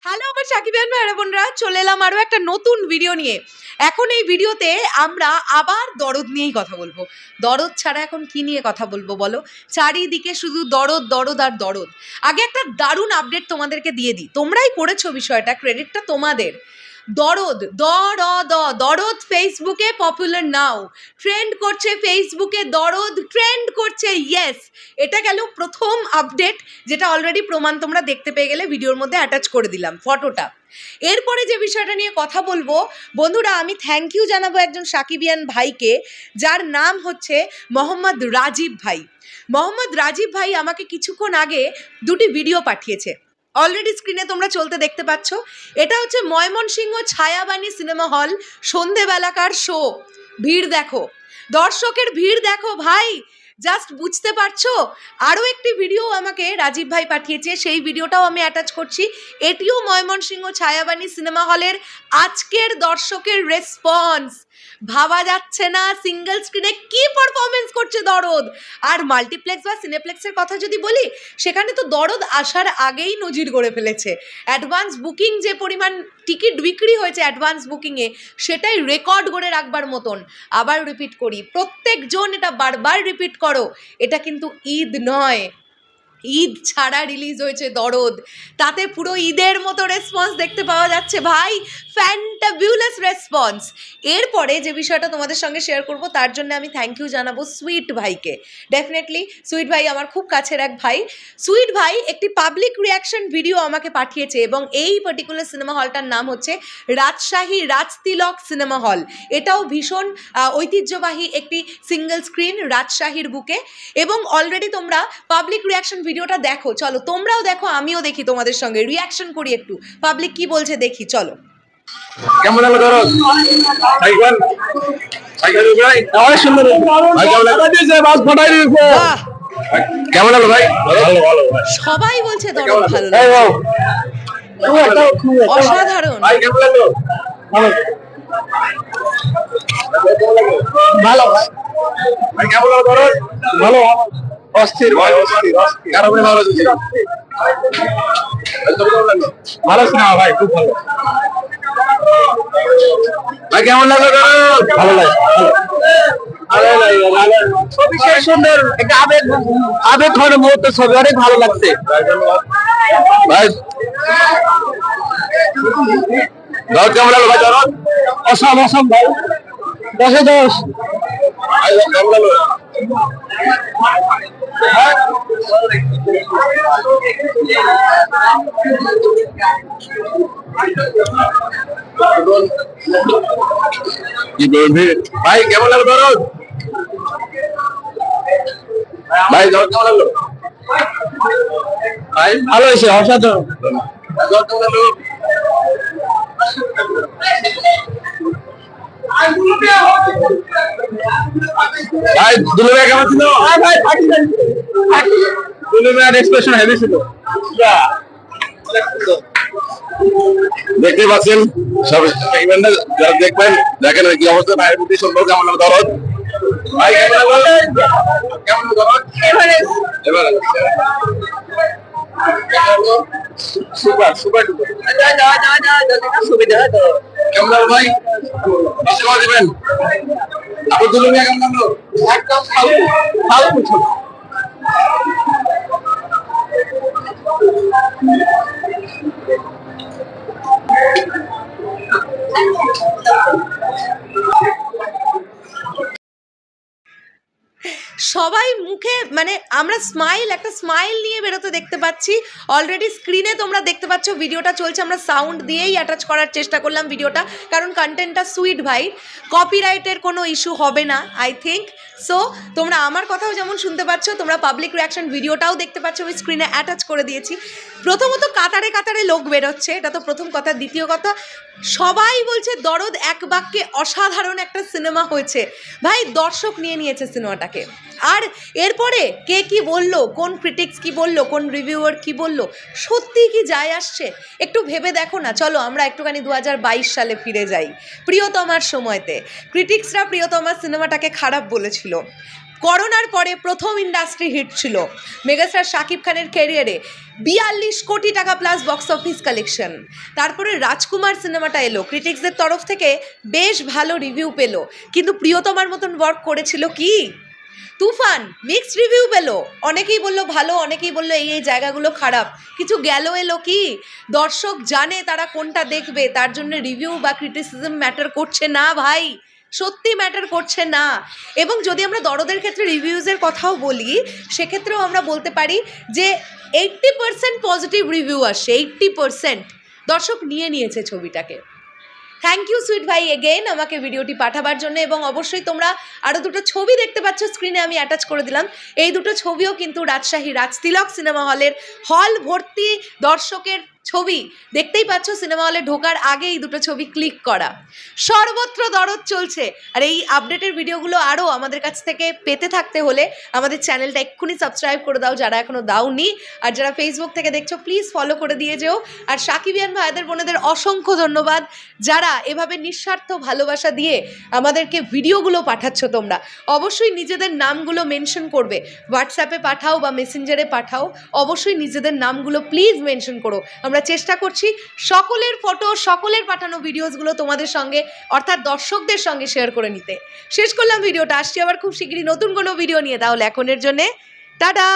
Hello আমার সাকিবিয়ান ভাইরা বোনরা, চলে এলাম আরও একটা নতুন ভিডিও নিয়ে। এখন এই ভিডিওতে আমরা আবার দরদ নিয়েই কথা বলবো। দরদ ছাড়া এখন কি নিয়ে কথা বলবো বলো? চারিদিকে শুধু দরদ দরদ আর দরদ। আগে একটা দারুণ আপডেট তোমাদেরকে দিয়ে দিই, তোমরাই করেছো বিষয়টা, ক্রেডিটটা তোমাদের। দরদ দরদ ফেসবুকে পপুলার নাও, ট্রেন্ড করছে ফেসবুকে, দরদ ট্রেন্ড করছে। ইয়েস, এটা গেল প্রথম আপডেট, যেটা অলরেডি প্রমাণ তোমরা দেখতে পেয়ে গেলে, ভিডিওর মধ্যে অ্যাটাচ করে দিলাম ফটোটা। এরপরে যে বিষয়টা নিয়ে কথা বলবো বন্ধুরা, আমি থ্যাংক ইউ জানাবো একজন সাকিবিয়ান ভাইকে, যার নাম হচ্ছে মোহাম্মদ রাজীব ভাই। মোহাম্মদ রাজীব ভাই আমাকে কিছুক্ষণ আগে দুটি ভিডিও পাঠিয়েছে, অলরেডি স্ক্রিনে তোমরা চলতে দেখতে পাচ্ছ। এটা হচ্ছে Mymensingh Chhayabani cinema hall, সন্ধেবেলাকার show. ভিড় দেখো, দর্শকের ভিড় দেখো ভাই, জাস্ট বুঝতে পারছো। আরও একটি ভিডিও আমাকে রাজীব ভাই পাঠিয়েছে, সেই ভিডিওটাও আমি অ্যাটাচ করছি। এটিও ময়মনসিংহ ছায়াবাণী সিনেমা হলের আজকের দর্শকের রেসপন্স। ভাবা যাচ্ছে না সিঙ্গেল স্ক্রিনে কি পারফরমেন্স করছে দরদ। আর মাল্টিপ্লেক্স বা সিনেপ্লেক্সের কথা যদি বলি, সেখানে তো দরদ আসার আগেই নজির গড়ে ফেলেছে। অ্যাডভান্স বুকিং যে পরিমাণ টিকিট বিক্রি হয়েছে অ্যাডভান্স বুকিংয়ে, সেটাই রেকর্ড গড়ে রাখবার মতন। আবার রিপিট করি, প্রত্যেকজন এটা বারবার রিপিট করো, এটা কিন্তু ঈদ নয়, ঈদ ছাড়া রিলিজ হয়েছে দরদ। তাতে পুরো ঈদের মতো রেসপন্স দেখতে পাওয়া যাচ্ছে ভাই, ফ্যান্টাবিউলাস রেসপন্স। এরপরে যে বিষয়টা তোমাদের সঙ্গে শেয়ার করব, তার জন্য আমি থ্যাংক ইউ জানাবো সুইট ভাইকে। ডেফিনেটলি সুইট ভাই আমার খুব কাছের এক ভাই। সুইট ভাই একটি পাবলিক রিয়াকশন ভিডিও আমাকে পাঠিয়েছে, এবং এই পার্টিকুলার সিনেমা হলটার নাম হচ্ছে রাজশাহী রাজতিলক সিনেমা হল। এটাও ভীষণ ঐতিহ্যবাহী একটি সিঙ্গেল স্ক্রিন রাজশাহীর বুকে। এবং অলরেডি তোমরা পাবলিক রিয়াকশন ভিডিওটা দেখো, চলো তোমরাও দেখো, আমিও দেখি, তোমাদের সঙ্গে রিয়াকশন করি একটু, পাবলিক কি বলছে দেখি, চলো। কেমন লাগলো দরদ? সাইকেল সাইকেল ভাই অনেক সুন্দর ভাই, কেমন লাগলো? বাস ফাটাই দিয়েছে। বাহ, কেমন লাগলো ভাই? ভালো ভালো ভাই, সবাই বলছে দরদ ভালো লাগছে, অসাধারণ। ভাই কেমন লাগলো? ভালো ভালো ভাই, কেমন লাগলো দরদ? ভালো অস্থির ভাই, অস্থির অস্থির কারো ভালো লাগছে। ভালো সিনেমা ভাই, খুব ভালো ভাই। কেমন লাগলো দরদ? ভালো লাগে, ছবি সেই সুন্দর, একটা আবেগ আবেগ ঘন মুহূর্ত, ছবি অনেক ভালো লাগছে ভাই। দরদ কেমন লাগলো ভাই? দরদ অসম অসম ভাই, 10-এ 10 ভাই। কেমন লাগলো? ভাই কেমন লাগলো দরদ? ভাই দরদ কেমন লাগলো? ভাই ভালো হয়েছে, অসাধারণ। দরদ কেমন লাগলো? ভাই দুলু ভাই কেমন ছিল? ভাই দুলু ভাইয়ের এক্সপ্রেশন হেভি ছিল। দেখতে পাচ্ছেন সব যারা দেখবেন, দেখেন কি অবস্থা ভাইয়ের প্রতি সম্পর্ক। কেমন লাগলো দরদ? ভাই কেমন লাগলো? কেমন লাগলো দরদ? এবার সুপার সুপার সুবিধা। কেমন লাগলো ভাই? দিবেন আপনি দুলু ভাই কেমন লাগলো? একদম ফালতু ছোট। সবাই মুখে মানে আমরা একটা স্মাইল নিয়ে বেরোতে দেখতে পাচ্ছি। অলরেডি স্ক্রিনে তোমরা দেখতে পাচ্ছ, ভিডিওটা চলছে, আমরা সাউন্ড দিয়েই অ্যাটাচ করার চেষ্টা করলাম ভিডিওটা, কারণ কন্টেন্টটা সুইট ভাই, কপিরাইটের কোনো ইস্যু হবে না আই থিঙ্ক সো। তোমরা আমার কথাও যেমন শুনতে পাচ্ছ, তোমরা পাবলিক রিয়াকশন ভিডিওটাও দেখতে পাচ্ছ, আমি স্ক্রিনে অ্যাটাচ করে দিয়েছি। প্রথমত কাতারে কাতারে লোক বেরোচ্ছে, এটা তো প্রথম কথা। দ্বিতীয় কথা, সবাই বলছে দরদ এক বাক্যে অসাধারণ একটা সিনেমা হয়েছে। ভাই দর্শক নিয়ে নিয়েছে সিনেমাটাকে। আর এরপরে কে কি বললো, কোন ক্রিটিক্স কি বললো, কোন রিভিউয়ার কি বললো, সত্যি কি যায় আসছে? একটু ভেবে দেখো না। চলো আমরা একটুখানি 2022 সালে ফিরে যাই, প্রিয়তমার সময়তে। ক্রিটিক্সরা প্রিয়তমার সিনেমাটাকে খারাপ বলেছিল, করোনার পরে প্রথম ইন্ডাস্ট্রি হিট ছিল মেগাস্টার শাকিব খানের ক্যারিয়ারে, 42 কোটি টাকা প্লাস বক্স অফিস কালেকশন। তারপরে রাজকুমার সিনেমাটা এলো, ক্রিটিক্সদের তরফ থেকে বেশ ভালো রিভিউ পেলো, কিন্তু প্রিয়তমার মতন ওয়ার্ক করেছিল কি? তুফান মিক্সড রিভিউ পেলো, অনেকেই বললো ভালো, অনেকেই বললো এই জায়গাগুলো খারাপ, কিছু গেল এলো কি? দর্শক জানে তারা কোনটা দেখবে, তার জন্য রিভিউ বা ক্রিটিসিজম ম্যাটার করছে না ভাই, সত্যি ম্যাটার করছে না। এবং যদি আমরা দরদের ক্ষেত্রে রিভিউজের কথাও বলি, সেক্ষেত্রেও আমরা বলতে পারি যে 80% পজিটিভ রিভিউ আসে, 80% দর্শক নিয়েছে ছবিটাকে। থ্যাংক ইউ সুইট ভাই এগেইন আমাকে ভিডিওটি পাঠাবার জন্য। এবং অবশ্যই তোমরা আরও দুটো ছবি দেখতে পাচ্ছ স্ক্রিনে, আমি অ্যাটাচ করে দিলাম। এই দুটো ছবিও কিন্তু রাজশাহী রাজতিলক সিনেমা হলের হল ভর্তি দর্শকের ছবি, দেখতেই পাচ্ছ সিনেমা হলে ঢোকার আগে এই দুটো ছবি ক্লিক করা। সর্বত্র দরদ চলছে। আর এই আপডেটের ভিডিওগুলো আরও আমাদের কাছ থেকে পেতে থাকতে হলে আমাদের চ্যানেলটা এক্ষুনি সাবস্ক্রাইব করে দাও যারা এখনও দাওনি, আর যারা ফেসবুক থেকে দেখছো প্লিজ ফলো করে দিয়ে যেও। আর সাকিবিয়ান ভাইদের বোনেদের অসংখ্য ধন্যবাদ যারা এভাবে নিঃস্বার্থ ভালোবাসা দিয়ে আমাদেরকে ভিডিওগুলো পাঠাচ্ছ। তোমরা অবশ্যই নিজেদের নামগুলো মেনশন করবে, হোয়াটসঅ্যাপে পাঠাও বা মেসেঞ্জারে পাঠাও, অবশ্যই নিজেদের নামগুলো প্লিজ মেনশন করো। আমরা চেষ্টা করছি সকলের ফটো, সকলের পাঠানো ভিডিওসগুলো তোমাদের সঙ্গে অর্থাৎ দর্শকদের সঙ্গে শেয়ার করে নিতে। শেষ করলাম ভিডিওটা, আসছি আবার খুব শিগগিরই নতুন কোনো ভিডিও নিয়ে। তাহলে এখনের জন্যে টাটা।